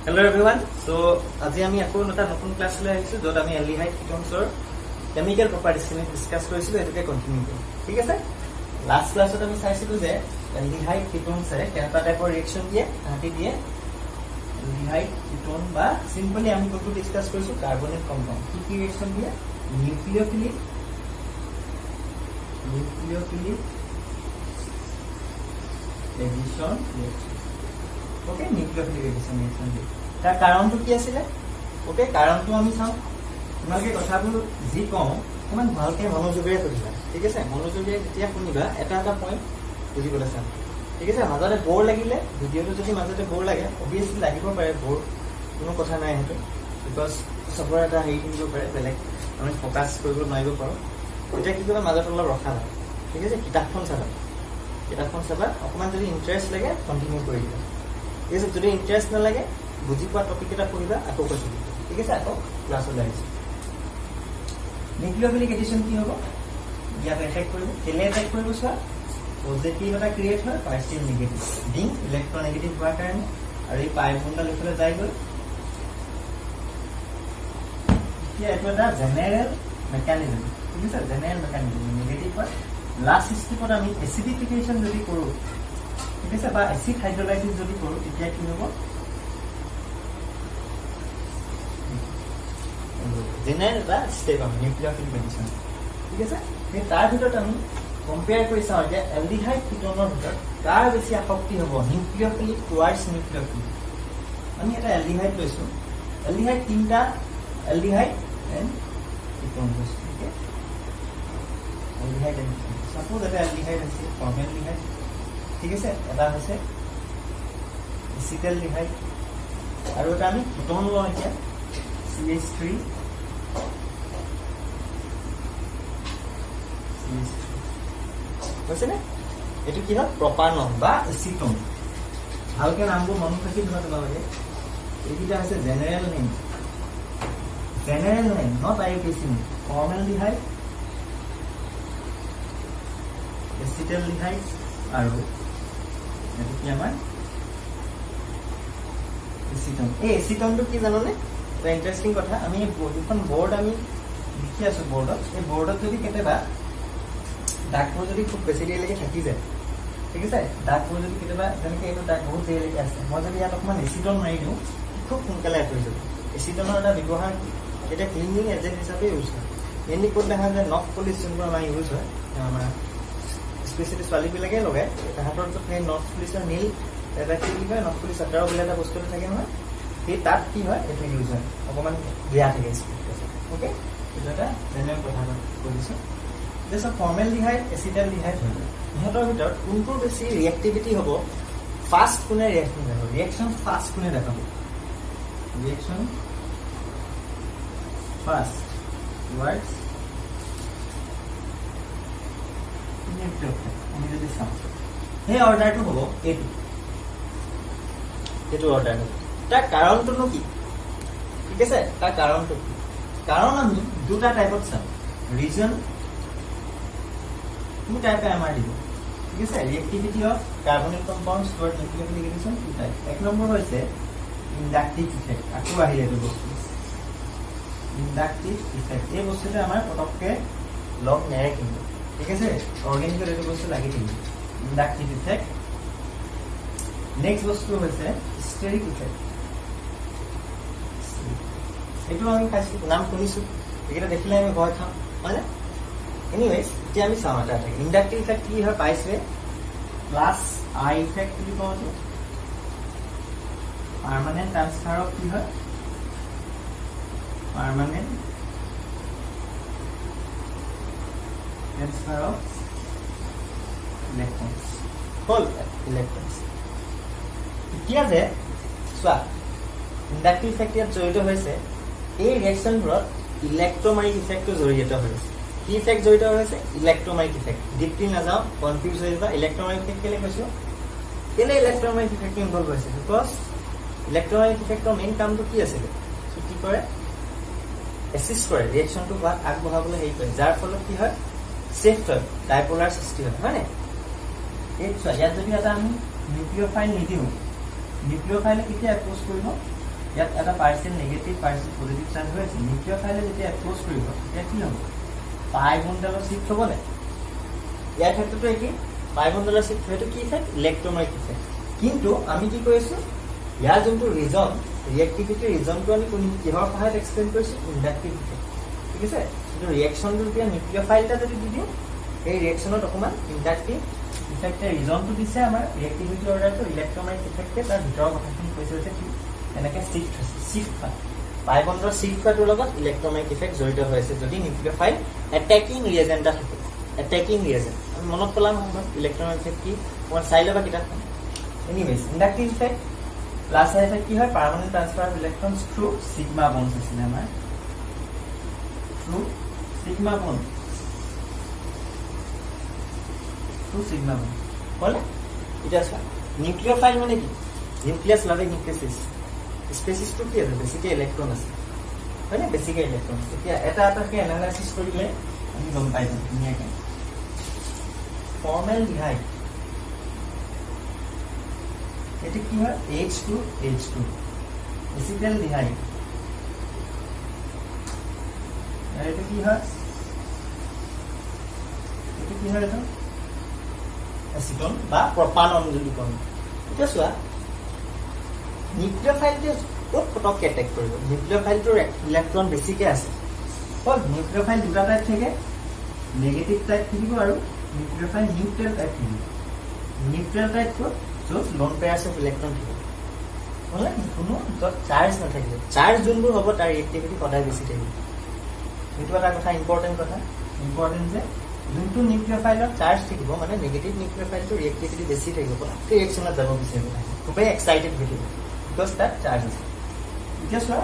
Hello everyone. So আজি আমি আকৌ এটা নতুন ক্লাছ লৈ আহিছো যত আমি এলডিহাইড কিটোনছৰ কেমিক্যাল প্ৰপাৰ্টিজ খিনি ডিসকাস কৰিছিলো এটোকে কন্টিনিউ কৰিম ঠিক আছে লাষ্ট ক্লাছত আমি চাইছিলো যে এলডিহাইড কিটোনছৰে কেনেটা টাইপৰ ৰিঅ্যাকচন দিয়ে আঁতি দিয়ে এলডিহাইড কিটোন বা সিম্পলি আমি কোনটো ডিসকাস কৰিছো কাৰ্বনেট কম্পাউন্ড কি ৰিঅ্যাকচন দিয়ে nucleophilic addition reaction okay nucleophilic addition reaction দিয়ে তাৰ কাৰণটো কি আছিল ওকে কাৰণটো আমি চাওঁ তোমালোকে কথাবোৰ যি কওঁ ইমান ভালকে মনোযোগেৰে শুনিবা ঠিক আছে মনোযোগেৰে যেতিয়া শুনিবা এটা এটা পইণ্ট বুজিবলৈ চাম ঠিক আছে মাজতে বৰ লাগিলে ভিডিঅ'টো যদি মাজতে বৰ লাগে অবভিয়াছলি লাগিব পাৰে বৰ কোনো কথা নাই সেইটো বিকজ সবৰে এটা হেৰি থাকিব পাৰে বেলেগ আমি ফ'কাছ কৰিব নোৱাৰিব পাৰোঁ এতিয়া কি কৰিবা মাজত অলপ ৰখা হয় ঠিক আছে কিতাপখন চাবা অকণমান যদি ইণ্টাৰেষ্ট লাগে কণ্টিনিউ কৰি দিবা ঠিক আছে যদি ইণ্টাৰেষ্ট নালাগে বুজি পোৱা টপিক এটা পঢ়িবা আকৌ কৈছোঁ ঠিক আছে আকৌ ক্লাছলৈ আহিছোঁ নিউক্লিওফিলিক এডিশন কি হ'ব ইয়াত এফেক্ট কৰিব কেলে এফেক্ট কৰিব চোৱা পজিটিভ এটা ক্ৰিয়েট হয় পজিটিভ নিগেটিভ বিং ইলেক্ট্ৰনেগেটিভ হোৱাৰ কাৰণে আৰু এই পাই বণ্ডাল এইফালে যাই গ'ল এতিয়া এইটো এটা জেনেৰেল মেকানিজম ঠিক আছে জেনেৰেল মেকানিজম নিগেটিভ হয় লাষ্ট স্টেপত আমি এচিডিফিকেশ্যন যদি কৰোঁ ঠিক আছে বা এচিড হাইড্ৰলাইসিস যদি কৰোঁ তেতিয়া কি হ'ব জেনেৰেল এটা ষ্টেপ আমি নিউক্লিওফিলিক এডিশন ঠিক আছে সেই তাৰ ভিতৰত আমি কম্পেয়াৰ কৰি চাওঁ যে এলডিহাইড কিটোনৰ ভিতৰত কাৰ বেছি আসক্তি হ'ব নিউক্লিওফিলিক টুৱাৰ্ডছ নিউক্লিওফিলিক আমি এটা এলডিহাইড লৈছোঁ এলডিহাইড তিনিটা এলডিহাইড এণ্ড কিটোন লৈছোঁ ঠিক আছে এলডিহাইড এণ্ড সাপোজ এটা এলডিহাইড আছে ফৰ্মেলডিহাইড ঠিক আছে এটা হৈছে এচিটালডিহাইড আৰু এটা আমি কিটোন লওঁ এতিয়া CH3 হৈছে নে এইটো কি হয় প্ৰপানন বা এচিটোন ভালকে নামবোৰ মনত ৰাখি দিবা তোমালোকে এইকেইটা হৈছে general name not IUPAC name formaldehyde acetaldehyde আৰু এইটো কি আমাৰ এচিটোন এই এচিটোনটো কি জানোনে এটা ইণ্টাৰেষ্টিং কথা আমি দুখন বৰ্ড আমি লিখি আছো বৰ্ডত এই বৰ্ডত যদি কেতিয়াবা দাগবোৰ যদি খুব বেছি দেৰিলৈকে থাকি যায় ঠিক আছে দাগবোৰ যদি কেতিয়াবা যেনেকৈ এইটো দাগ বহুত দেৰিলৈকে আছে মই যদি ইয়াত অকণমান এচিটন মাৰি দিওঁ খুব সোনকালে হৈ যাব এচিটনৰ এটা ব্যৱহাৰ এতিয়া ক্লিনিং এজেণ্ট হিচাপে ইউজ হয় মেইনলি ক'ত দেখা যায় নখ পলিচ যোনবোৰ আমাৰ ইউজ হয় আমাৰ স্পেচিয়েলি ছোৱালীবিলাকে লগায় তাহাঁতৰ সেই নখ পলিচৰ নীল এটা কি বুলি কয় নখ পলিচ আঁতৰাও বুলি এটা বস্তু থাকে নহয় সেই তাত কি হয় এইটো ইউজ হয় অকণমান বেয়া থাকে অ'কে এইটো এটা জেনেৰেল কথা কৰিছোঁ তাৰপিছত ফৰ্মেলডিহাইড এচিটালডিহাইড হয় ইহঁতৰ ভিতৰত কোনটোৰ বেছি ৰিয়েক্টিভিটি হ'ব ফাষ্ট কোনে ৰিয়েকশ্যন ফাষ্ট কোনে দেখাব ৰিয়েকশ্যন ফাষ্ট টুৱাৰ্ডছ আমি যদি চাওঁ সেই অৰ্ডাৰটো হ'ব এইটো অৰ্ডাৰটো তাৰ কাৰণটোনো কি ঠিক আছে তাৰ কাৰণটো কি কাৰণ আমি দুটা টাইপত চাম ৰিজন টু টাইপে আমাৰ দিব ঠিক আছে reactivity of carbonyl compounds towards nucleophilic addition two type এক নম্বৰ হৈছে ইণ্ডাকটিভ ইফেক্ট আকৌ আহিলে এইটো বস্তু ইণ্ডাকটিভ ইফেক্ট এই বস্তুটো আমাৰ পটককৈ লগ নেৰে কিন্তু ঠিক আছে অৰ্গেনিকত এইটো বস্তু লাগি থাকিব ইণ্ডাকটিভ ইফেক্ট নেক্সট বস্তু হৈছে ষ্টেৰিক ইফেক্ট এইটো আমি পাইছোঁ নাম শুনিছোঁ এইকেইটা দেখিলে আমি ভয় খাওঁ হয়নে এনিৱেজ এতিয়া আমি চাওঁ এটা ইণ্ডাকটিভ ইফেক্ট কি হয় পাইছে প্লাছ আই ইফেক্ট বুলি কওঁ যে পাৰ্মানেণ্ট ট্ৰান্সফাৰ অফ কি হয় পাৰ্মানেণ্ট ট্ৰান্সফাৰ অফ ইলেক্ট্ৰনছ হ'ল ইলেক্ট্ৰনছ এতিয়া যে চোৱা ইণ্ডাকটিভ ইফেক্ট ইয়াত জড়িত হৈছে এই ৰিয়েকশ্যনবোৰত ইলেক্ট্ৰমাৰিক ইফেক্টটো জড়িত হৈছে কি ইফেক্ট জড়িত হৈছে ইলেক্ট্ৰমাৰিক ইফেক্ট ডিপলি নাযাওঁ কনফিউজ হৈ যাবা ইলেক্ট্ৰমাৰিক ইফেক্ট কেলৈ কৈছোঁ কেলৈ ইলেক্ট্ৰমাৰিক ইফেক্টটো ইনভলভ হৈছে বিকজ ইলেক্ট্ৰমাৰিক ইফেক্টৰ মেইন কামটো কি আছিলে কি কৰে এছিষ্ট কৰে ৰিয়েকশ্যনটো হোৱাত আগবঢ়াবলৈ হেৰি কৰে যাৰ ফলত কি হয় চেফট হয় ডাইপোলাৰ সৃষ্টি হয় হয়নে এই চোৱা ইয়াত যদি এটা আমি নিউক্লিঅ'ফাইল নিদিওঁ নিউক্লিঅ'ফাইলে কেতিয়া এপ'জ কৰিব ইয়াত এটা partial negative partial positive charge হৈ আছে নিউক্লিঅফাইলে যেতিয়া এপ্ৰ'চ কৰিব তেতিয়া কি হ'ব পাই বণ্ডালৰ শিফ্ট হ'বনে ইয়াৰ ক্ষেত্ৰতো একেই পাই বণ্ডালৰ শিফ্ট সেইটো কি ইফেক্ট ইলেক্ট্ৰমাইক ইফেক্ট কিন্তু আমি কি কৰিছোঁ ইয়াৰ যোনটো ৰিজন ৰিয়েক্টিভিটিৰ ৰিজনটো আমি কিহৰ সহায়ত এক্সপ্লেইন কৰিছোঁ ইণ্ডাক্টিভ ইফেক্ট ঠিক আছে কিন্তু ৰিয়েকশ্যনটো যেতিয়া নিউক্লিঅফাইল এটা যদি দি দিওঁ এই ৰিয়েকশ্যনত অকণমান ইণ্ডাক্টিভ ইফেক্টে ৰিজনটো দিছে আমাৰ ৰিয়েক্টিভিটি অৰ্ডাৰটো ইলেক্ট্ৰমাইক ইফেক্টে তাৰ ভিতৰৰ কথাখিনি কৈছে হৈছে কি এনেকৈ শিফ্ট হৈছে শিফ্ট হয় পাই বণ্ডৰ শিফ্ট হোৱাটোৰ লগত ইলেক্ট্ৰমাইক ইফেক্ট জড়িত হৈ আছে যদি নিউক্লিঅফাইল এটেকিং ৰিয়েজেণ্ট এটা থাকে এটেকিং ৰিয়েজেণ্ট আমি মনত পেলাম সময়ত ইলেক্ট্ৰমাইক ইফেক্ট কি অকণমান চাই ল'বা কিতাপখন anyways inductive effect plus effect কি হয় permanent transfer of electrons through sigma bonds আছিলে আমাৰ through sigma bond through sigma bond হ'লে এতিয়া চোৱা নিউক্লিঅফাইল মানে কি নিউক্লিয়াছ লাভে নিউক্লিয়াছিছ স্পেচিছটো কি আছে বেছিকৈ ইলেক্ট্ৰন আছে হয়নে বেছিকৈ ইলেক্ট্ৰন আছে এতিয়া এটা এটাকৈ এনালাইচিছ কৰিলে আমি গম পাই যাম ধুনীয়াকৈ ফৰ্মেলডিহাইড এইটো কি হয় H2 এচিটেলডিহাইড আৰু এইটো কি হয় এইটো এচিটন বা প্ৰপানন যদি কওঁ এতিয়া চোৱা নিউক্লিঅফাইলটোৱে ক'ত পটককৈ এটেক কৰিব নিউক্লিঅফাইলটোৰ ইলেক্ট্ৰন বেছিকৈ আছে হ'ল নিউক্লিঅফাইল দুটা টাইপ থাকে নেগেটিভ টাইপ থাকিব আৰু নিউক্লিঅফাইল নিউট্ৰেল টাইপ থাকিব নিউট্ৰেল টাইপ ক'ত য'ত লন পেয়াৰ্ছ অফ ইলেক্ট্ৰন থাকিব হ'লে কোনো য'ত চাৰ্জ নাথাকিব চাৰ্জ যোনবোৰ হ'ব তাৰ ৰিয়েক্টিভিটি সদায় বেছি থাকিব সেইটো এটা কথা ইম্পৰ্টেণ্ট যে যোনটো নিউক্লিঅফাইলৰ চাৰ্জ থাকিব মানে নেগেটিভ নিউক্লিঅফাইলটোৰ ৰিয়েক্টিভিটি বেছি থাকিব পটককৈ ৰিয়েকশ্যনত যাব বিচাৰিব খুবেই এক্সাইটেড হৈ থাকিব বিকজ তাত চাৰ্জ আছে এতিয়া চোৱা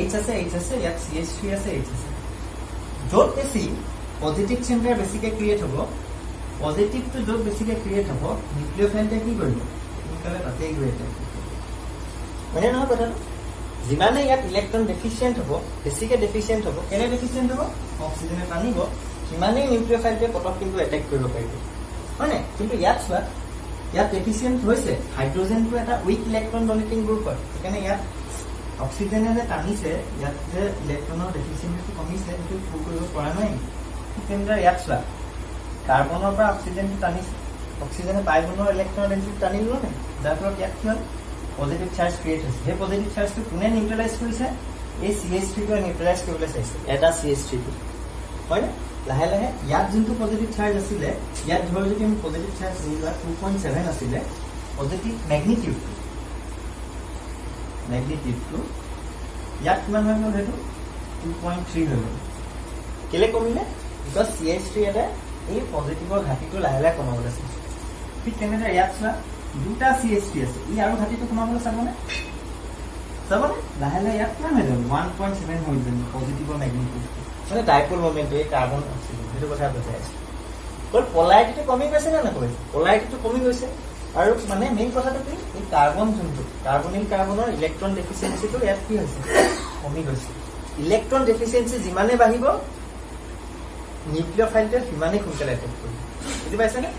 H আছে ইয়াত CH3 আছে H আছে য'ত বেছি পজিটিভ চেম্বাৰ বেছিকৈ ক্ৰিয়েট হ'ব পজিটিভটো য'ত বেছিকৈ ক্ৰিয়েট হ'ব নিউক্লিঅফাইলটোৱে কি কৰিব সোনকালে তাতেই গৈ এটেক মানে নহয় কথাটো যিমানে ইয়াত ইলেক্ট্ৰন ডেফিচিয়েণ্ট হ'ব বেছিকৈ ডেফিচিয়েণ্ট হ'ব কেনে ডেফিচিয়েণ্ট হ'ব অক্সিজেনে টানিব সিমানেই নিউক্লিঅফাইলটোৱে পটক কিন্তু এটেক কৰিব পাৰিব হয়নে কিন্তু ইয়াত চোৱা ইয়াত ডেফিচিয়েণ্ট হৈছে হাইড্ৰজেনটো এটা উইক ইলেক্ট্ৰন ডনেটিং গ্ৰুপ হয় সেইকাৰণে ইয়াত অক্সিজেনে যে টানিছে ইয়াত যে ইলেক্ট্ৰনৰ ডেফিচিয়েণ্টটো কমিছে সেইটো প্ৰুভ কৰিব পৰা নাই ঠিক তেনেদৰে ইয়াত চোৱা কাৰ্বনৰ পৰা অক্সিজেনটো টানিছে অক্সিজেনে পাই বণ্ডৰ ইলেক্ট্ৰন ডেনচিটি টানি লোৱা নাই যাৰ ফলত ইয়াত কি হ'ল পজিটিভ চাৰ্জ ক্ৰিয়েট হৈছে সেই পজিটিভ চাৰ্জটো কোনে নিউট্ৰেলাইজ কৰিছে এই CH3টোৱে নিউট্ৰেলাইজ কৰিবলৈ চাইছে এটা CH3টো হয়নে লাহে লাহে ইয়াত যোনটো পজিটিভ চাৰ্জ আছিলে ইয়াত ধৰ যদি আমি পজিটিভ চাৰ্জ লৈ লোৱা 2.7 আছিলে পজিটিভ মেগনিটিউডটো ইয়াত কিমান হৈ গ'ল সেইটো 2.3 হৈ গ'ল কেলে কমিলে বিকজ CH3 এটা এই পজিটিভৰ ঘাটিটো লাহে লাহে কমাবলৈ চাইছে ঠিক তেনেদৰে ইয়াত চোৱা দুটা CH3 আছে ই আৰু ঘাটিটো কমাবলৈ চাবনে লাহে লাহে ইয়াত কিমান হৈ যাব 1.7 হৈ যাব পজিটিভৰ মেগনিটিউড মানে ডাইপোল মমেণ্টটো এই কাৰ্বন অক্সিজেন সেইটো কথা বুজাই আছে পলাৰিটিটো কমি গৈছে নে নকৰিছে পলাৰিটিটো কমি গৈছে আৰু মানে মেইন কথাটো কি এই কাৰ্বন যোনটো কাৰ্বনিল কাৰ্বনৰ ইলেক্ট্ৰন ডেফিচিয়েঞ্চিটো ইয়াত কি হৈছে কমি গৈছে ইলেক্ট্ৰন ডেফিচিয়েঞ্চি যিমানে বাঢ়িব নিউক্লিঅফাইলটোৱে সিমানেই সোনকালে এটেক কৰিব বুজি পাইছেনে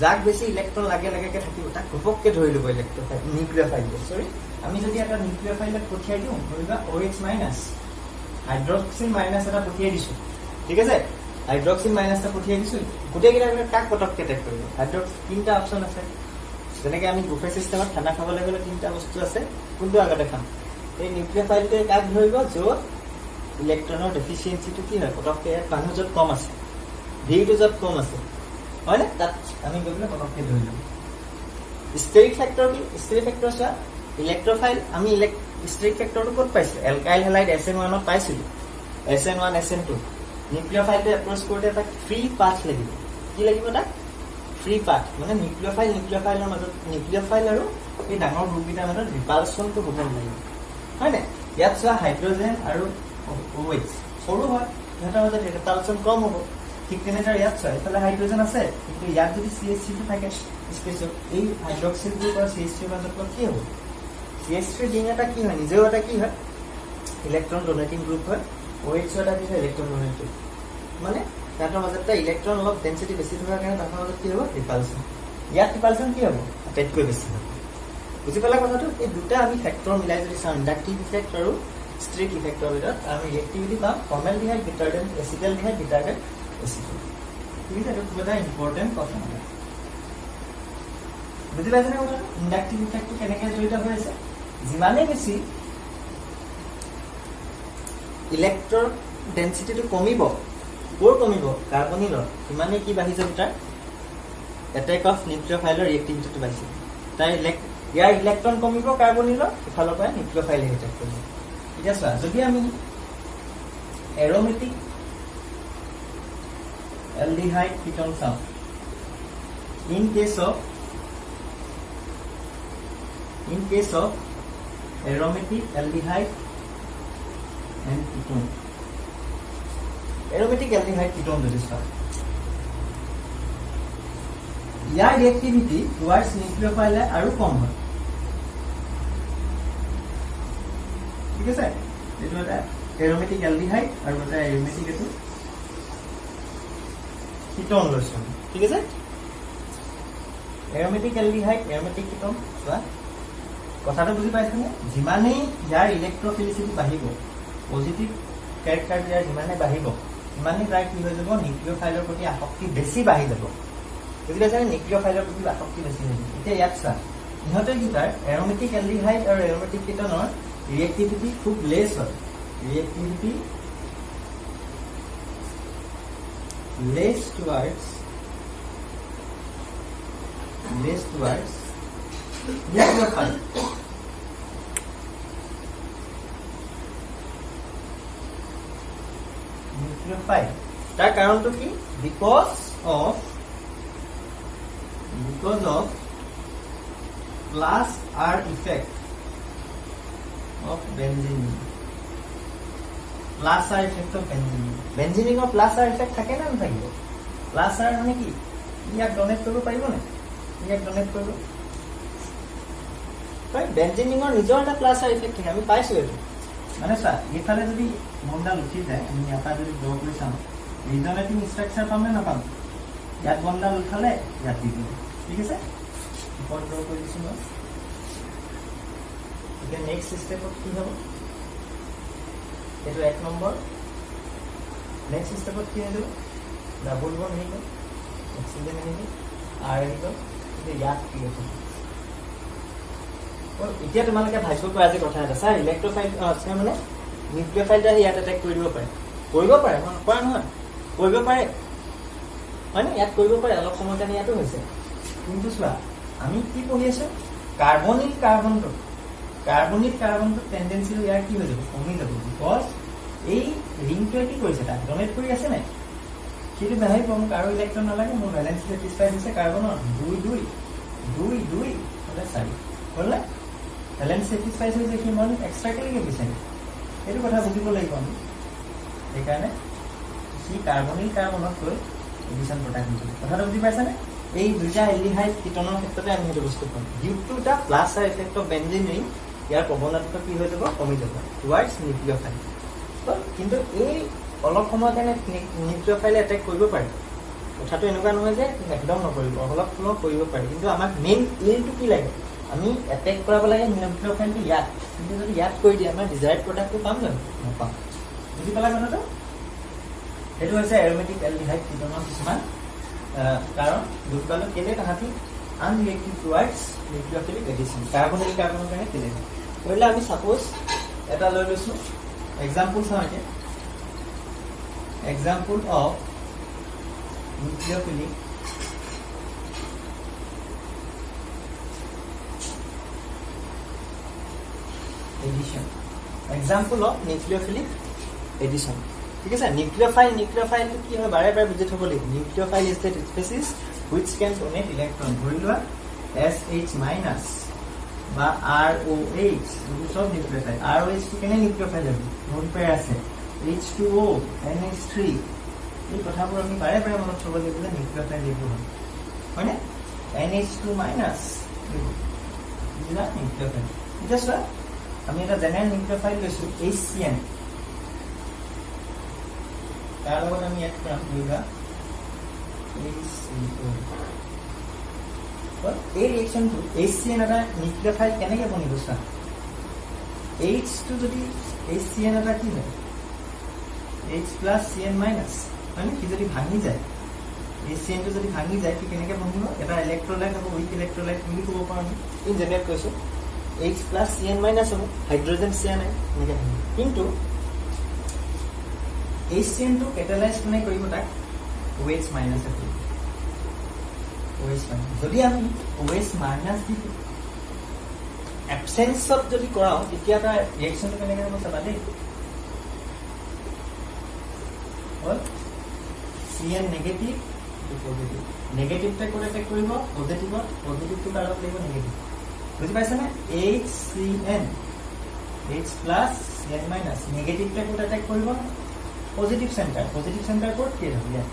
যাক বেছি ইলেক্ট্ৰন লাগেকৈ থাকিব তাক ঘপককৈ ধৰি ল'ব নিউক্লিঅফাইলটোৱে চৰি আমি যদি এটা নিউক্লিঅফাইলত পঠিয়াই দিওঁ ধৰি লোৱা OH মাইনাছ হাইড্ৰক্সিল মাইনাছ এটা পঠিয়াই দিছোঁ ঠিক আছে হাইড্ৰক্সিল মাইনাছ এটা পঠিয়াই দিছোঁ গোটেইকেইটা কাক পটককৈ এটেক কৰিব হাইড্ৰক্স তিনিটা অপশ্যন আছে যেনেকৈ আমি বুফে চিষ্টেমত খানা খাবলৈ গ'লে তিনিটা বস্তু আছে কোনটো আগতে খাম এই নিউক্লিঅফাইলটোৱে কাক ধৰিব য'ত ইলেক্ট্ৰনৰ ডেফিচিয়েঞ্চিটো কি হয় পটককৈ ইয়াত মানুহ য'ত কম আছে ভিৰটো য'ত কম আছে হয়নে তাত আমি গৈ পেলাই পটককৈ ধৰি ল'ম ষ্টেৰিক ফেক্টৰ কি ষ্টেৰিক ফেক্টৰ চোৱা ইলেক্ট্ৰফাইল আমি ষ্টেৰিক ফেক্টৰটো ক'ত পাইছোঁ এলকাইল হেলাইড SN1ত পাইছিলোঁ SN1 SN2 নিউক্লিঅফাইলটো এপ্ৰ'চ কৰোঁতে তাক ফ্ৰী পাথ লাগিব কি লাগিব তাক ফ্ৰী পাথ মানে নিউক্লিঅফাইলৰ মাজত নিউক্লিঅফাইল আৰু এই ডাঙৰ গ্ৰুপকেইটাৰ মাজত ৰিপালচনটো হ'ব লাগিব হয়নে ইয়াত চোৱা হাইড্ৰজেন আৰু OH সৰু হয় সিহঁতৰ মাজত ৰিপালচন কম হ'ব ঠিক তেনেদৰে ইয়াত চোৱা এইফালে হাইড্ৰজেন আছে কিন্তু ইয়াত যদি CH3টো থাকে স্পেচত এই হাইড্ৰক্সিল গ্ৰুপ আৰু CH3ৰ মাজত কি হ'ব CH3 ৰিং এটা কি হয় নিজেও এটা কি হয় ইলেক্ট্ৰন ডনেটিং গ্ৰুপ হয় OH এটা কি হয় ইলেক্ট্ৰন ডনেটিং মানে তাহাঁতৰ মাজত এটা ইলেক্ট্ৰন অলপ ডেনচিটি বেছি থকাৰ কাৰণে তাহাঁতৰ মাজত কি হ'ব ৰিপালচন ইয়াত ৰিপালচন কি হ'ব আটাইতকৈ বেছি হ'ব বুজি পালা কথাটো? এই দুটা আমি ফেক্টৰ মিলাই যদি চাওঁ, ইণ্ডাক্টিভ ইফেক্ট আৰু ষ্ট্ৰেক ইফেক্টৰ ভিতৰত আমি ৰিয়েক্টিভিটি পাম formaldehyde greater than acetaldehyde greater than acetyl. ঠিক আছে, এইটো খুব এটা ইম্পৰ্টেণ্ট কথা মানে। বুজি পাইছেনে কথাটো? ইণ্ডাক্টিভ ইফেক্টটো কেনেকৈ জড়িত হৈ আছে? যিমানেই বেছি ইলেক্ট্ৰন ডেন্সিটিটো কমিব, ক'ৰ কমিব? কাৰ্বনিলৰ, সিমানেই কি বাঢ়ি যাব? তাৰ এটেক অফ নিউক্লিঅ'ফাইলৰ ৰিয়েক্টিভিটিটো বাঢ়িছে। তাৰ ইয়াৰ ইলেক্ট্ৰন কমিব কাৰ্বনিলৰ, ইফালৰ পৰা নিউক্লিঅ'ফাইলে এটেক কৰিব। এতিয়া চোৱা, যদি আমি এৰোমেটিক এলডিহাইড কিটন চাওঁ, in case of aromatic aldehyde and ketone, aromatic aldehyde ketone যদি চাওঁ, ইয়াৰ ৰিয়েক্টিভিটি টুৱাৰ্ডছ নিউক্লিঅ'ফাইলে আৰু কম হয়। ঠিক আছে, এইটো এটা এৰোমেটিক এলডিহাইড আৰু এটা এৰোমেটিক এইটো কিটন লৈছো। ঠিক আছে, এৰোমেটিক এলডিহাইড এৰোমেটিক কিটন চোৱা, কথাটো বুজি পাইছেনে? যিমানেই ইয়াৰ ইলেক্ট্ৰফিলিচিটি বাঢ়িব, পজিটিভ কেৰেক্টাৰ ইয়াৰ যিমানে বাঢ়িব, সিমানেই তাৰ কি হৈ যাব? নিউক্লিঅ'ফাইলৰ প্ৰতি আসক্তি বেছি বাঢ়ি যাব। বুজি পাইছেনে? নিউক্লিঅ'ফাইলৰ প্ৰতি আসক্তি বেছি হৈ যাব। এতিয়া ইয়াত চোৱা, ইহঁতে কি তাৰ এৰোমেটিক এলডিহাইড আৰু এৰোমেটিক কিটনৰ ৰিয়েক্টিভিটি খুব লেছ হয়। ৰিয়েক্টিভিটি লেছ টুৱাৰ্ডছ nucleophile. তাৰ কাৰণটো কি? Because of plus R effect of benzene. Plus R effect of benzene. Benzene or plus R effect থাকে না নাথাকিব? Plus R মানে কি? ইয়াক ডনেট কৰিব পাৰিব নে? ইয়াক ডনেট কৰিব বেঞ্জিনিঙৰ নিজৰ এটা প্লাছ আৰ ইফেক্ট থাকে, আমি পাইছোঁ এইটো। মানে চোৱা, এইফালে যদি বনডাল উঠি যায়, আমি ইয়াৰ পৰা যদি ড্ৰ কৰি চাওঁ, ৰিজনেটিং ষ্ট্ৰাকচাৰ পাম নে নাপাম? ইয়াত বনডাল উঠালে ইয়াত দি দিম। ঠিক আছে, ওপৰত ড্ৰ কৰি দিছোঁ মই। এতিয়া নেক্সট ষ্টেপত কি হ'ব? এইটো 1 নম্বৰ। নেক্সট ষ্টেপত কি হৈ যাব? ডাবল বন আহিব, অক্সিজেন আহিব, আৰ আহিব। কিন্তু ইয়াত কি হ'ব? এতিয়া তোমালোকে ভাবিব পৰা যে কথা এটা, ছাৰ ইলেক্ট্ৰফাইল মানে নিউক্লিঅ'ফাইলটা ইয়াত এটেক কৰি দিব পাৰে। কৰিব পাৰে, নকৰা নহয়, কৰিব পাৰে হয়নে? ইয়াত কৰিব পাৰে, অলপ সময়ৰ কাৰণে ইয়াতো হৈছে। কিন্তু চোৱা, আমি কি পঢ়ি আছোঁ? কাৰ্বনিল কাৰ্বনটো টেণ্ডেঞ্চিটো ইয়াৰ কি হৈ যাব? কমি যাব। বিকজ এই ৰিংটোৱে কি কৰিছে? তাক ডনেট কৰি আছে নাই? সেইটো বেহাই পাম, কাৰো ইলেক্ট্ৰন নালাগে, মোৰ বেলেঞ্চ ছেটিছফাই হৈছে কাৰ্বনৰ 2 2 2 2 হ'লে 4 হ'ল নে? বেলেঞ্চ ছেটিছফাই হৈছে, সি মই এক্সট্ৰা কেনেকৈ বিচাৰিম? সেইটো কথা বুজিব লাগিব আমি। সেইকাৰণে সি কাৰ্বনত গৈ এডিশ্যন প্ৰডাক্ট কৰিছে। কথাটো বুজি পাইছানে? এই দুইটা এলডিহাইড কিটনৰ ক্ষেত্ৰতে আমি সেইটো বস্তু পাম। Due to the plus R effect of benzene ring, ইয়াৰ প্ৰৱণতাটো কি হৈ যাব? কমি যাব টুৱাৰ্ডছ নিউক্লিঅ'ফাইল। কিন্তু এই অলপ সময়ৰ কাৰণে নিউক্লিঅ'ফাইলে এটেক কৰিব পাৰে। কথাটো এনেকুৱা নহয় যে একদম নকৰিব, অলপ অলপ কৰিব পাৰে। কিন্তু আমাক মেইন এইমটো কি লাগে? আমি এটেক কৰাব লাগে নিউক্লিঅ'ফাইলটো ইয়াত। কিন্তু যদি ইয়াত কৰি দিয়ে, আমাৰ ডিজায়াৰ্ড প্ৰডাক্টটো পাম জানো? নাপাম। বুজি পালা কথাটো? সেইটো হৈছে এৰোমেটিক এলডিহাইড কিটনৰ কিছুমান কাৰণ। বুজি পালোঁ কেলে তাহাঁতি আনৰিয়েক্টিভ টুৱাৰ্ডছ নিউক্লিঅ'ফিলিক এডিশ্যন। কাৰ্বনৰ কাৰণে কেলে কৰিলে? আমি ছাপ'জ এটা লৈ লৈছোঁ, এক্সাম্পল চাওঁ এতিয়া। Example of nucleophilic addition. Example of nucleophilic addition. ঠিক আছে, নিউক্লিঅ'ফাইলটো কি হয়? বাৰে বাৰে বুজি থ'ব লাগিব। Nucleophile is that species which can donate electron. ধৰি লোৱা SH- বা ROH, এইবোৰ চব নিউক্লিঅ'ফাইল। ROH কেনে নিউক্লিঅ'ফাইল হ'ব? নোট পেয়াৰ আছে, H2O, NH3। এই কথাবোৰ আমি বাৰে বাৰে মনত থ'ব লাগিব যে নিউক্লিঅ'ফাইল এইবোৰ হয়, হয়নে? NH2- বুজিলা? নিউক্লিঅ'ফাইল। এতিয়া চোৱা, আমি এটা জেনেৰেল নিউক্লিঅ'ফাইল লৈছোঁ HCN। তাৰ লগত আমি ইয়াত পাম ধৰি লোৱা HCO। এই ৰিয়েকশ্যনটো HCN এটা নিউক্লিঅফাইল কেনেকৈ বনিব চোৱা H টো যদি HCN এটা কি হয় H প্লাছ CN মাইনাছ হয়নে সি যদি ভাঙি যায় HCN টো যদি ভাঙি যায় কি কেনেকৈ বনিব এটা ইলেক্ট্ৰলাইট হ'ব উইক ইলেক্ট্ৰলাইট বুলি ক'ব পাৰোঁ আমি ইন জেনেৰেল কৈছোঁ H প্লাছ CN মাইনাছ হ'ব হাইড্ৰজেন CN এনেকৈ কিন্তু HCN টো কেটালাইজ কোনে কৰিব তাক OH মাইনাছ কৰিব OH মাইনাছ যদি আমি OH মাইনাছ দি এবসেন্সত যদি কৰাও তেতিয়া এটা ৰিয়েকশ্যনটো কেনেকৈ হ'ব চাবা দেই হ'ল CN নেগেটিভ পজিটিভ নেগেটিভটা কোনে টেক কৰিব পজিটিভটো কাৰত লাগিব নেগেটিভ বুজি পাইছানে HCN H plus CN minus নেগেটিভটা কোনে টেক কৰিব পজিটিভ সেন্টাৰ ক'ত কি হ'ব ইয়াত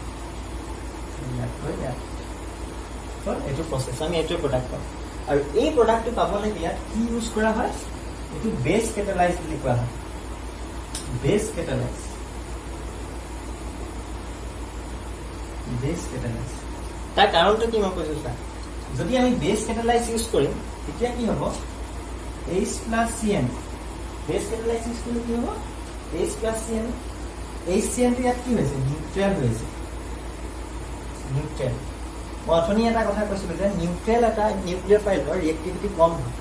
এইটো প্ৰসেছ আমি এইটো প্ৰডাক্ট পাম আৰু এই প্ৰডাক্টটো পাবলৈ ইয়াত কি ইউজ কৰা হয় এইটো বেছ কেটালাইজ বুলি কোৱা হয় বেছ কেটালাইজ তাৰ কাৰণটো কি মই কৈছোঁ চা যদি আমি বেছ কেটালাইজ ইউজ কৰিম তেতিয়া কি হ'ব H প্লাছ CN বেছ কেটালাইজ ইউজ কৰিলে কি হ'ব H প্লাছ CN HCN টো ইয়াত কি হৈছে নিউট্ৰেল হৈছে নিউট্ৰেল মই অথনি এটা কথা কৈছিলোঁ যে নিউট্ৰেল এটা নিউক্লিঅফাইলৰ ৰিয়েক্টিভিটি কম হয়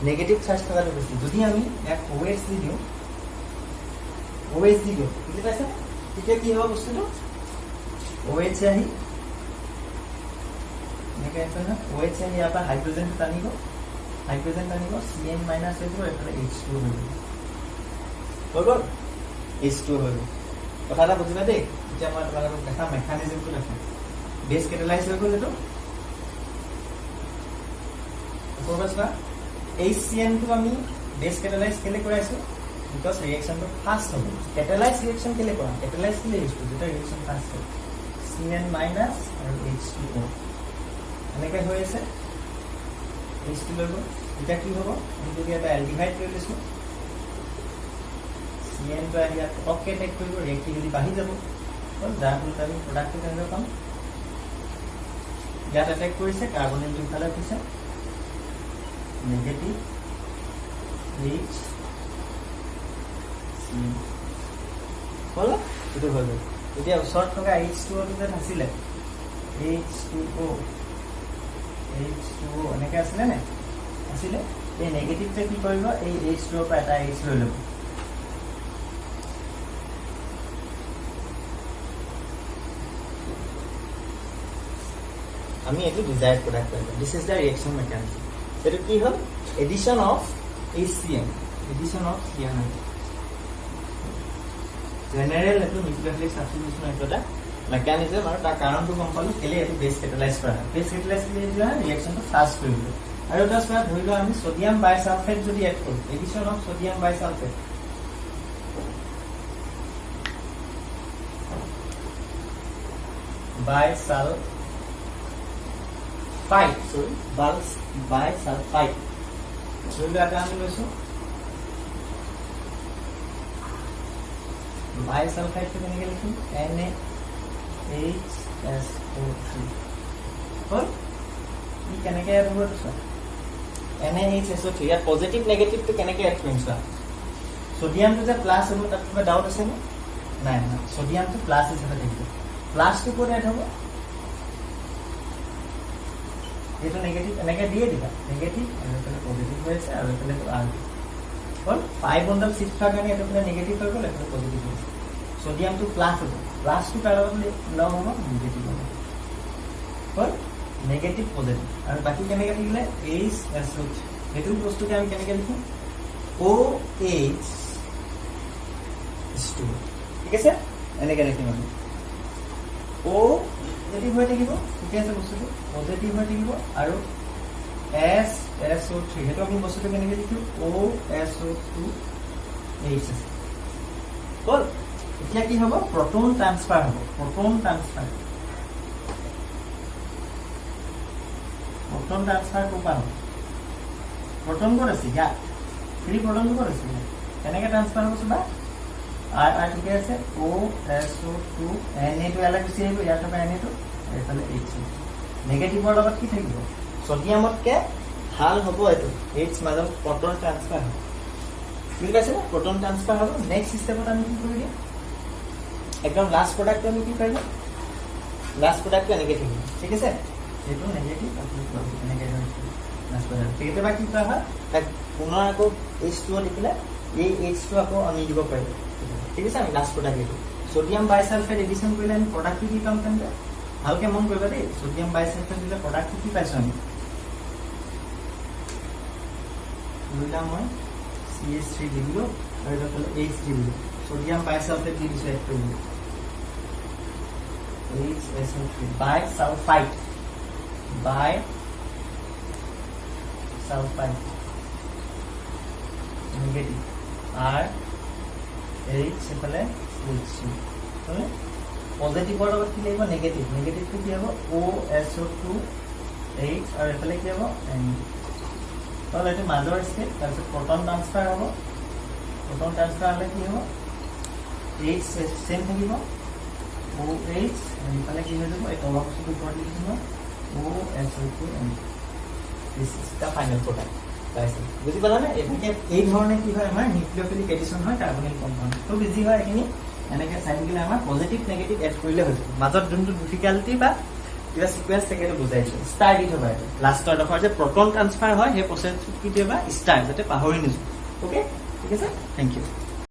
নেগেটিভ চাৰ্জ থকাটো বেছি যদি আমি ইয়াক OH দি দিওঁ বুজি পাইছে তেতিয়া কি হ'ব বস্তুটো OH আহি এনেকৈ আছে নহয় OH আহি ইয়াৰ পৰা হাইড্ৰজেন টানিব CN মাইনাছ হৈ যাব এইফালে H2 হৈ গ'ল H2 হৈ গ'ল কথা এটা বুজিবা দেই এতিয়া মই তোমালোকক দেখা মেকানিজমটো দেখাম বেছ কেটালাইজ হৈ গ'ল এইটো HCN টো আমি বেছ কেটালাইজ কেলে কৰাইছোঁ বিকজ ৰিয়েকশ্যনটো ফাষ্ট হ'ব কেটালাইজ ৰিয়েকশ্যন কেলে কৰা কেটালাইজ কেলে ইউজ কৰোঁ যেতিয়া ৰিয়েকশ্যন ফাষ্ট হ'ব CN মাইনাছ আৰু H2O এনেকৈ হৈ আছে H2 লৈ গ'ল এতিয়া কি হ'ব আমি যদি এটা এলডিহাইড কৰি লৈছোঁ CN টো আহি ইয়াত পটককৈ টেক কৰিব ৰিয়েক্টিভিটি বাঢ়ি যাব যাৰ ফলত আমি প্ৰডাক্টটো কেনেকৈ পাম ইয়াত এটেক কৰিছে কাৰ্বনেল দুইফালে উঠিছে নেগেটিভ H হ'ল এইটো হৈ গ'ল এতিয়া ওচৰত থকা H2O টো যে আছিলে H2O এনেকৈ আছিলে নে আছিলে এই নেগেটিভটোৱে কি কৰিব এই H2O পৰা এটা H লৈ ল'ব আমি এইটো ডিজায়াৰ্ড প্ৰডাক্ট পাইছোঁ this is the reaction mechanism এইটো কি হ'ল এডিশ্যন অফ HCN জেনেৰেল এইটো নিউক্লিঅফিলিক সাবষ্টিটিউশ্যন এইটো এটা মেকানিজম আৰু তাৰ কাৰণটো গম পালোঁ কেলে এইটো বেছ কেটালাইজ কৰা হয় বেছ কেটালাইজ কৰি দিলে ৰিয়েকশ্যনটো ফাষ্ট কৰিবলৈ আৰু এটা চোৱা ধৰি লোৱা আমি ছডিয়াম বাইসালফেট যদি এড কৰোঁ addition of sodium bisulphate bisulphide ধৰি লোৱা এটা আমি লৈছোঁ বাইসালফাইডটো কেনেকৈ লিখিম NaHSO3 হ'ল ই কেনেকৈ এড হ'ব চোৱা NaHSO3 ইয়াত পজিটিভ নেগেটিভটো কেনেকৈ এড কৰিম চোৱা ছডিয়ামটো যে প্লাছ হ'ব তাত কিবা ডাউট আছে নাই ছডিয়ামটো প্লাছ হিচাপে থাকিব প্লাছটো ক'ত এড হ'ব এইটো নেগেটিভ এনেকৈ দিয়ে দিবা নেগেটিভ আৰু এইফালে পজিটিভ হৈ আছে আৰু এইফালে R হ'ল 5 বণ্ডল চিফ্ট হোৱাৰ কাৰণে এইটো এইফালে নেগেটিভ হৈ গ'ল এইফালে পজিটিভ হৈছে ছডিয়ামটো প্লাছ হ'ব প্লাছটো কাৰ লগত লগ হ'ব নেগেটিভ হ'ব হ'ল নেগেটিভ পজিটিভ আৰু বাকী কেনেকৈ থাকিলে HSO সেইটো বস্তুকে আমি কেনেকৈ লিখিম OH ঠিক আছে এনেকৈ লিখিম আমি পজিটিভ হৈ থাকিব ঠিকে আছে বস্তুটো পজিটিভ হৈ থাকিব আৰু SSO3 সেইটো আমি বস্তুটো কেনেকৈ লিখিম OSO2H হ'ল এতিয়া কি হ'ব প্ৰটন ট্ৰান্সফাৰ হ'ব প্ৰটন ট্ৰান্সফাৰ ক'ৰ পৰা হ'ব প্ৰটন ক'ত আছে ইয়াত ফ্ৰী প্ৰটনটো ক'ত আছে কেনেকৈ ট্ৰান্সফাৰ হ'ব চবা R ঠিকে আছে OSO2 Na টো ইয়ালৈ গুচি আহিব ইয়াত থকা Na টো এইফালে H নেগেটিভৰ লগত কি থাকিব সোডিয়ামতকে ভাল হ'ব এইটো H মাজত proton transfer হ'ব বুজি পাইছে না proton transfer হ'ব নেক্সট স্টেপত আমি কি কৰিম একদম লাষ্ট প্ৰডাক্ট আমি কি কৰিম লাষ্ট প্ৰডাক্ট এনেকৈ থাকিব ঠিক আছে এইটো নেগেটিভ আপুনি এনেকৈ লাষ্ট প্ৰডাক্ট কেতিয়াবা কি কৰা হয় তাক পুনৰ আকৌ H2 দি পেলাই এই H2 আকৌ আমি দিব পাৰিম ঠিক আছে আমি লাষ্ট প্ৰডাক্ট এইটো সোডিয়াম বাইসালফেট এডিশন কৰিলে আমি প্ৰডাক্ট কি পাম তেন্তে ভালকে মন কৰিবা দেই সোডিয়াম বাইসালফেট দিলে প্ৰডাক্ট কি পাইছো আমি দুইটা মই CH3 দিলো আৰু এটা হলো H দিলো সোডিয়াম বাইসালফেট দি দিছো এড কৰিলো HSO3 bisulfite negative R H এফালে CH3 হলে পজিটিভ এর লগত কি লিখব নেগেটিভ নেগেটিভ কি হবে OSO2 H আর এফালে কি হবে N তাহলে এটা মাজৰ স্টেপ তাৰপিছত proton transfer হ'ব proton transfer হলে কি হ'ব H সেম থাকিব OH এফালে কি হৈ যাব এই তলৰ বস্তুটো ওপৰত লিখিব OSO2 N this is the final product guys বুজি পালা না এটাকে এই ধৰণে কি হয় আমাৰ নিউক্লিওফিলিক এডিশন হয় কাৰ্বনিক কম্পাউণ্ড তো বিজি হয় এখিনি এনেকে চাই দিলে আমাৰ পজিটিভ নেগেটিভ এড কৰিলে হৈ যাব মাজত যোনটো ডিফিকাল্টি বা কিবা সিকোয়েন্স থাকে এটা বুজাইছো স্টাৰ দি থবা এটা লাষ্টৰ দফাৰ যে proton transfer হয় সেই প্ৰসেসটো কি দিবা স্টাৰ যাতে পাহৰি নিছো ওকে ঠিক আছে থ্যাংক ইউ